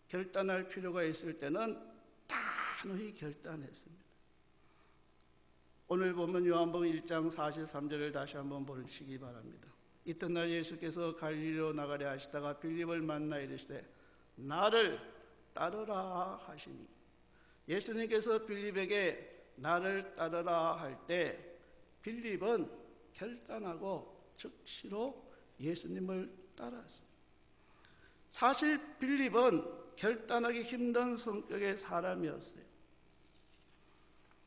결단할 필요가 있을 때는 단호히 결단했습니다. 오늘 보면 요한복음 1장 43절을 다시 한번 보시기 바랍니다. 이튿날 예수께서 갈릴리로 나가려 하시다가 빌립을 만나 이르시되 나를 따르라 하시니, 예수님께서 빌립에게 나를 따르라 할 때 빌립은 결단하고 즉시로 예수님을 따랐습니다. 사실 빌립은 결단하기 힘든 성격의 사람이었어요.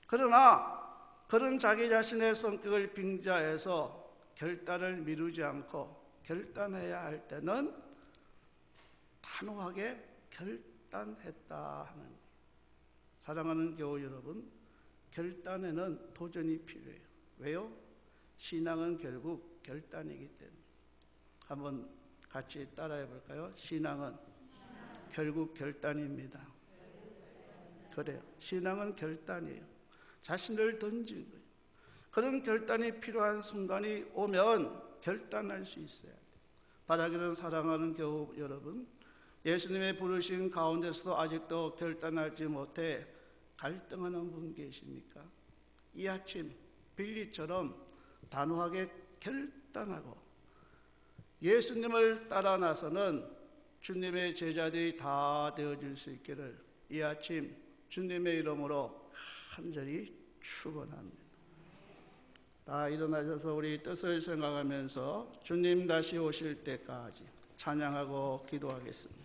그러나 그런 자기 자신의 성격을 빙자해서 결단을 미루지 않고 결단해야 할 때는 단호하게 결단했다 하는 거예요. 사랑하는 교우 여러분, 결단에는 도전이 필요해요. 왜요? 신앙은 결국 결단이기 때문에. 한번 같이 따라해 볼까요? 신앙은 결국 결단입니다. 그래요. 신앙은 결단이에요. 자신을 던지는 거예요. 그런 결단이 필요한 순간이 오면 결단할 수 있어야 돼요. 바라기는 사랑하는 교우 여러분, 예수님의 부르신 가운데서도 아직도 결단하지 못해 갈등하는 분 계십니까? 이 아침 빌립처럼 단호하게 결단하고 예수님을 따라 나서는 주님의 제자들이 다 되어줄 수 있기를 이 아침 주님의 이름으로 간절히 축원합니다. 다 일어나셔서 우리 뜻을 생각하면서 주님 다시 오실 때까지 찬양하고 기도하겠습니다.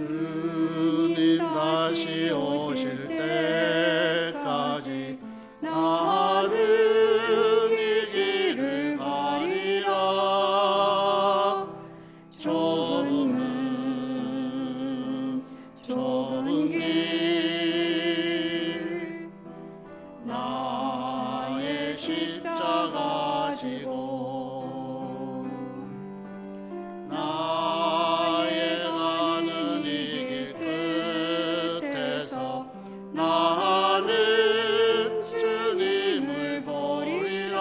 주님 다시 오실 때까지 나는 이 길을 가리라. 좁은 길 나의 십자가 지고 나의 가는 이 길 끝에서 나는 주님을 보리라.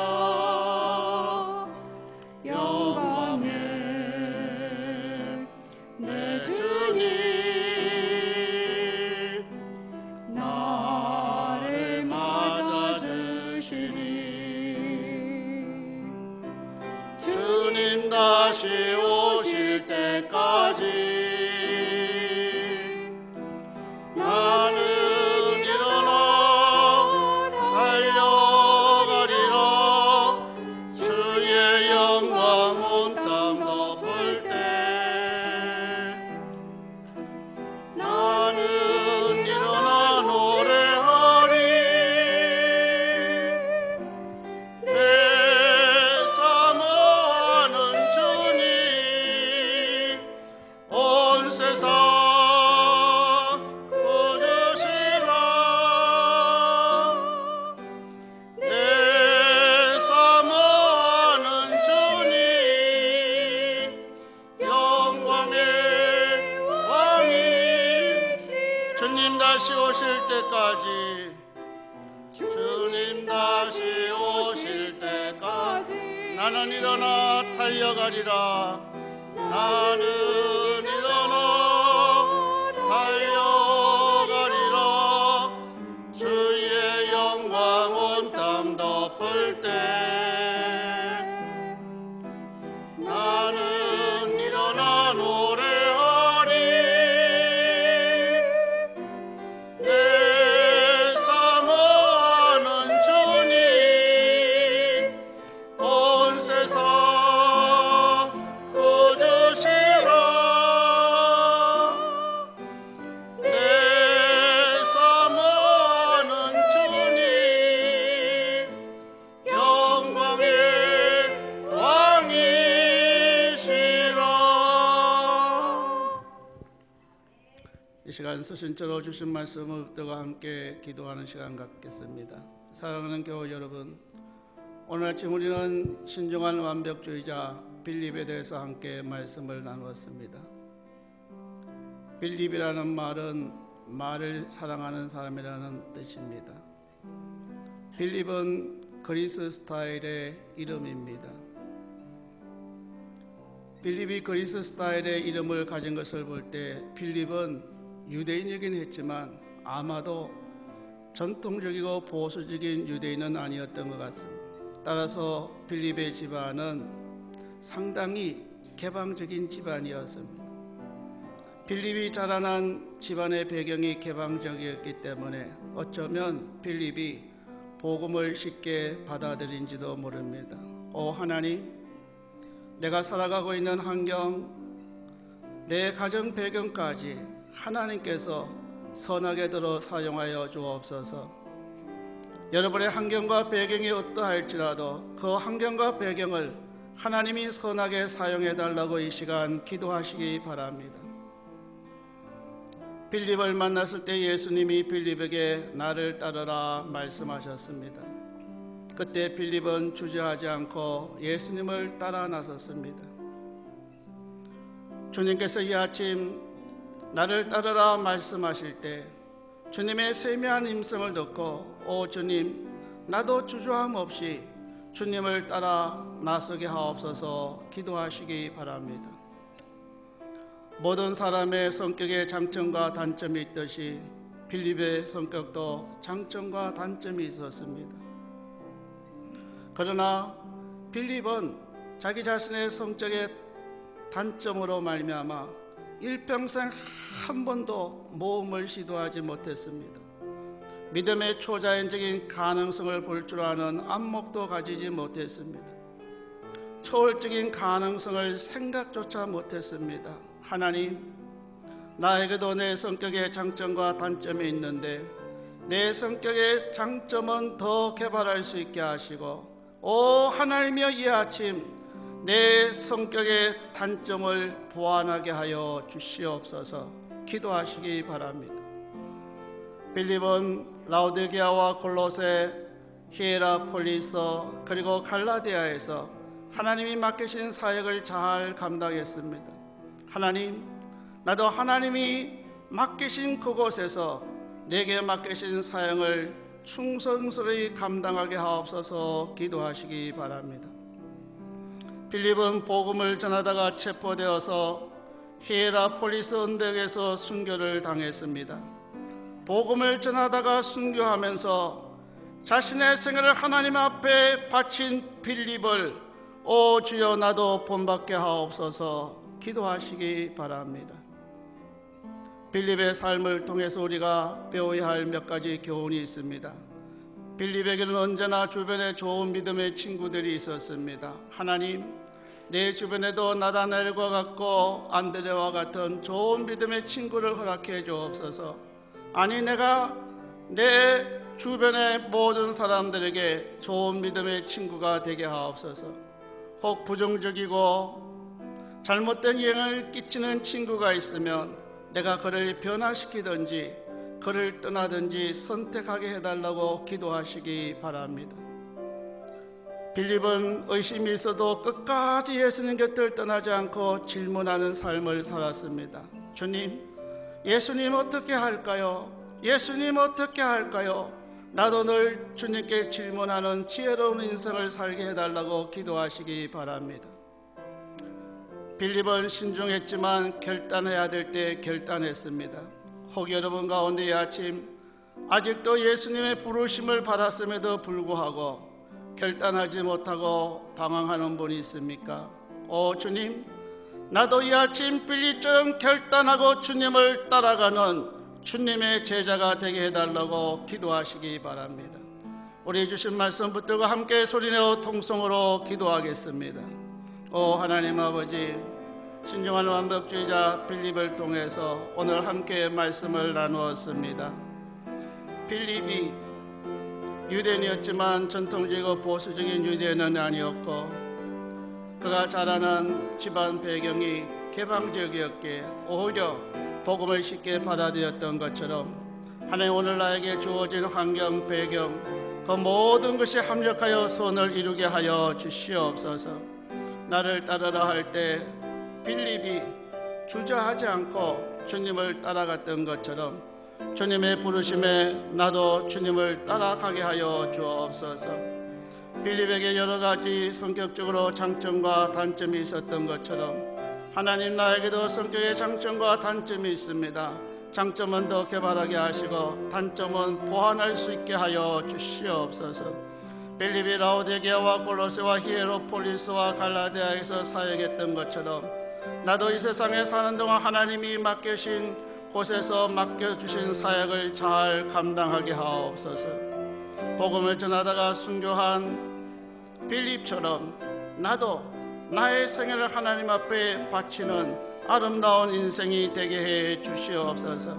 영광의 내 주님 나를 맞아주시니 주님 다시 오실 때까지 나는 일어나 달려가리라. 주의 영광 온 땅 덮을 때 나는 일어나 노래하리. 내 사모하는 주님 온 세상 구주시라. 내 사모하는 주님 영광의 왕이시라. 주님 다시 오실 때까지 주님 다시 오실 때까지 나는 일어나 달려가리라. 나는 일어나 달려가리라. 주의 영광 온 땅 덮을 때 나는 일어나 노래하리. 내 사모하는 주님 온 세상 구주시라. 내 사모하는 주님 영광의 왕이시라. 이 시간 서신처로 주신 말씀을 붙들고 함께 기도하는 시간 갖겠습니다. 사랑하는 교우 여러분, 오늘 아침 우리는 신중한 완벽주의자 빌립에 대해서 함께 말씀을 나누었습니다. 빌립이라는 말은 말을 사랑하는 사람이라는 뜻입니다. 빌립은 그리스 스타일의 이름입니다. 빌립이 그리스 스타일의 이름을 가진 것을 볼 때 빌립은 유대인이긴 했지만 아마도 전통적이고 보수적인 유대인은 아니었던 것 같습니다. 따라서 빌립의 집안은 상당히 개방적인 집안이었습니다. 빌립이 자라난 집안의 배경이 개방적이었기 때문에 어쩌면 빌립이 복음을 쉽게 받아들인지도 모릅니다. 오 하나님, 내가 살아가고 있는 환경, 내 가정 배경까지 하나님께서 선하게 들어 사용하여 주옵소서. 여러분의 환경과 배경이 어떠할지라도 그 환경과 배경을 하나님이 선하게 사용해 달라고 이 시간 기도하시기 바랍니다. 빌립을 만났을 때 예수님이 빌립에게 나를 따르라 말씀하셨습니다. 그때 빌립은 주저하지 않고 예수님을 따라 나섰습니다. 주님께서 이 아침 나를 따르라 말씀하실 때 주님의 세미한 음성을 듣고 오 주님, 나도 주저함 없이 주님을 따라 나서게 하옵소서 기도하시기 바랍니다. 모든 사람의 성격에 장점과 단점이 있듯이 빌립의 성격도 장점과 단점이 있었습니다. 그러나 빌립은 자기 자신의 성격의 단점으로 말미암아 일평생 한 번도 모험을 시도하지 못했습니다. 믿음의 초자연적인 가능성을 볼 줄 아는 안목도 가지지 못했습니다. 초월적인 가능성을 생각조차 못했습니다. 하나님, 나에게도 내 성격의 장점과 단점이 있는데 내 성격의 장점은 더 개발할 수 있게 하시고 오 하나님이여, 이 아침 내 성격의 단점을 보완하게 하여 주시옵소서 기도하시기 바랍니다. 빌립은 라오디게아와 골로새, 히에라폴리스 그리고 갈라디아에서 하나님이 맡기신 사역을 잘 감당했습니다. 하나님, 나도 하나님이 맡기신 그곳에서 내게 맡기신 사역을 충성스러이 감당하게 하옵소서 기도하시기 바랍니다. 빌립은 복음을 전하다가 체포되어서 히에라폴리스 언덕에서 순교를 당했습니다. 복음을 전하다가 순교하면서 자신의 생애를 하나님 앞에 바친 빌립을 오 주여 나도 본받게 하옵소서 기도하시기 바랍니다. 빌립의 삶을 통해서 우리가 배워야 할 몇 가지 교훈이 있습니다. 빌립에게는 언제나 주변에 좋은 믿음의 친구들이 있었습니다. 하나님, 내 주변에도 나다나엘과 같고 안드레와 같은 좋은 믿음의 친구를 허락해 주옵소서. 아니, 내가 내 주변의 모든 사람들에게 좋은 믿음의 친구가 되게 하옵소서. 혹 부정적이고 잘못된 영향을 끼치는 친구가 있으면 내가 그를 변화시키든지 그를 떠나든지 선택하게 해달라고 기도하시기 바랍니다. 빌립은 의심이 있어도 끝까지 예수님 곁을 떠나지 않고 질문하는 삶을 살았습니다. 주님, 예수님 어떻게 할까요? 예수님 어떻게 할까요? 나도 늘 주님께 질문하는 지혜로운 인생을 살게 해달라고 기도하시기 바랍니다. 빌립은 신중했지만 결단해야 될 때 결단했습니다. 혹 여러분 가운데 이 아침 아직도 예수님의 부르심을 받았음에도 불구하고 결단하지 못하고 방황하는 분이 있습니까? 오 주님, 나도 이 아침 빌립처럼 결단하고 주님을 따라가는 주님의 제자가 되게 해달라고 기도하시기 바랍니다. 우리 주신 말씀 붙들고 함께 소리내어 통성으로 기도하겠습니다. 오 하나님 아버지, 신중한 완벽주의자 빌립을 통해서 오늘 함께 말씀을 나누었습니다. 빌립이 유대인이었지만 전통적이고 보수적인 유대인은 아니었고 그가 자라난 집안 배경이 개방적이었기에 오히려 복음을 쉽게 받아들였던 것처럼 하나님, 오늘 나에게 주어진 환경, 배경 그 모든 것이 합력하여 선을 이루게 하여 주시옵소서. 나를 따르라 할 때 빌립이 주저하지 않고 주님을 따라갔던 것처럼 주님의 부르심에 나도 주님을 따라가게 하여 주옵소서. 빌립에게 여러 가지 성격적으로 장점과 단점이 있었던 것처럼 하나님, 나에게도 성격의 장점과 단점이 있습니다. 장점은 더 개발하게 하시고 단점은 보완할 수 있게 하여 주시옵소서. 빌립이 라오디게아와 골로새와 히에로폴리스와 갈라디아에서 사역했던 것처럼 나도 이 세상에 사는 동안 하나님이 맡겨신 곳에서 맡겨주신 사역을 잘 감당하게 하옵소서. 복음을 전하다가 순교한 빌립처럼 나도 나의 생애를 하나님 앞에 바치는 아름다운 인생이 되게 해 주시옵소서.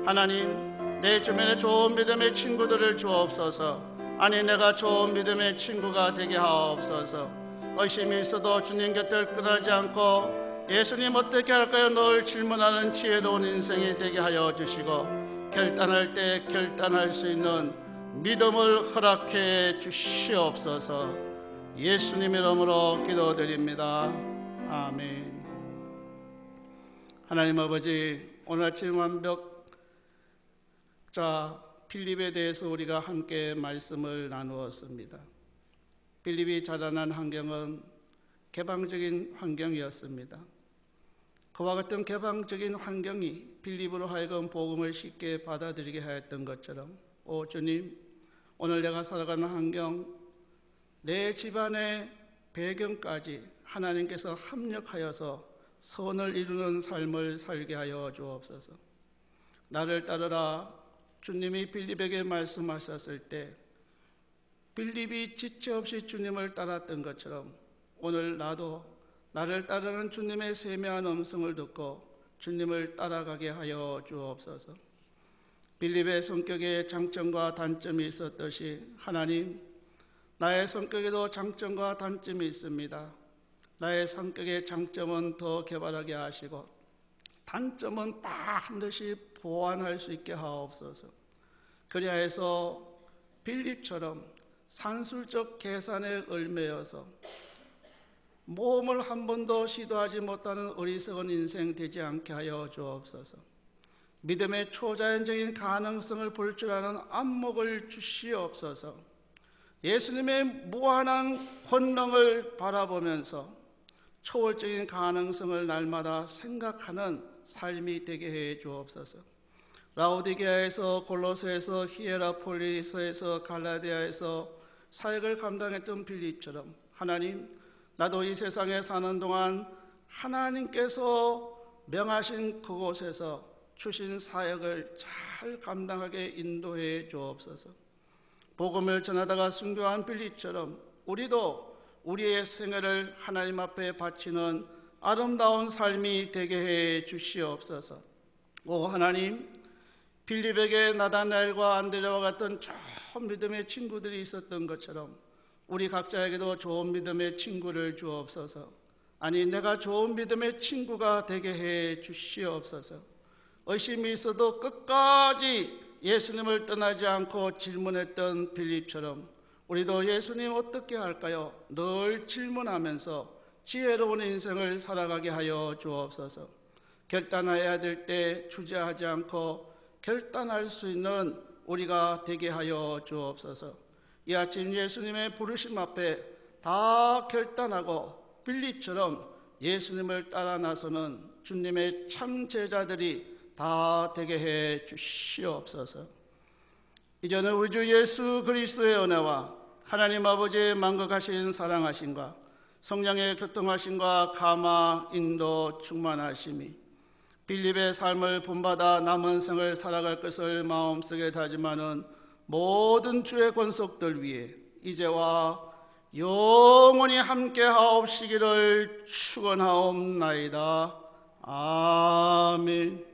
하나님, 내 주변에 좋은 믿음의 친구들을 주옵소서. 아니, 내가 좋은 믿음의 친구가 되게 하옵소서. 의심이 있어도 주님 곁을 떠나지 않고 예수님 어떻게 할까요? 늘 질문하는 지혜로운 인생이 되게 하여 주시고 결단할 때 결단할 수 있는 믿음을 허락해 주시옵소서. 예수님 이름으로 기도드립니다. 아멘. 하나님 아버지, 오늘 아침 완벽자 빌립에 대해서 우리가 함께 말씀을 나누었습니다. 빌립이 자라난 환경은 개방적인 환경이었습니다. 그와 같은 개방적인 환경이 빌립으로 하여금 복음을 쉽게 받아들이게 하였던 것처럼, 오 주님, 오늘 내가 살아가는 환경, 내 집안의 배경까지 하나님께서 합력하여서 선을 이루는 삶을 살게 하여 주옵소서. 나를 따르라 주님이 빌립에게 말씀하셨을 때 빌립이 지체 없이 주님을 따랐던 것처럼 오늘 나도 나를 따르는 주님의 세미한 음성을 듣고 주님을 따라가게 하여 주옵소서. 빌립의 성격에 장점과 단점이 있었듯이 하나님, 나의 성격에도 장점과 단점이 있습니다. 나의 성격의 장점은 더 개발하게 하시고 단점은 반드시 보완할 수 있게 하옵소서. 그리하여서 빌립처럼 산술적 계산에 얽매여서 모험을 한 번도 시도하지 못하는 어리석은 인생 되지 않게 하여 주옵소서. 믿음의 초자연적인 가능성을 볼 줄 아는 안목을 주시옵소서. 예수님의 무한한 권능을 바라보면서 초월적인 가능성을 날마다 생각하는 삶이 되게 해 주옵소서. 라오디게아에서, 골로새에서, 히에라폴리스에서, 갈라디아에서 사역을 감당했던 빌립처럼 하나님, 나도 이 세상에 사는 동안 하나님께서 명하신 그곳에서 주신 사역을 잘 감당하게 인도해 주옵소서. 복음을 전하다가 순교한 빌립처럼 우리도 우리의 생애를 하나님 앞에 바치는 아름다운 삶이 되게 해 주시옵소서. 오 하나님, 빌립에게 나다나엘과 안드레와 같은 좋은 믿음의 친구들이 있었던 것처럼 우리 각자에게도 좋은 믿음의 친구를 주옵소서. 아니, 내가 좋은 믿음의 친구가 되게 해 주시옵소서. 의심이 있어도 끝까지 예수님을 떠나지 않고 질문했던 빌립처럼 우리도 예수님 어떻게 할까요? 늘 질문하면서 지혜로운 인생을 살아가게 하여 주옵소서. 결단해야 될 때 주저하지 않고 결단할 수 있는 우리가 되게 하여 주옵소서. 이 아침 예수님의 부르심 앞에 다 결단하고 빌립처럼 예수님을 따라 나서는 주님의 참 제자들이 다 되게 해 주시옵소서. 이제는 우리 주 예수 그리스도의 은혜와 하나님 아버지의 만극하신 사랑하심과 성령의 교통하심과 감화 인도 충만하심이 빌립의 삶을 본받아 남은 생을 살아갈 것을 마음속에 다짐하는 모든 주의 권속들 위에 이제와 영원히 함께 하옵시기를 축원하옵나이다. 아멘.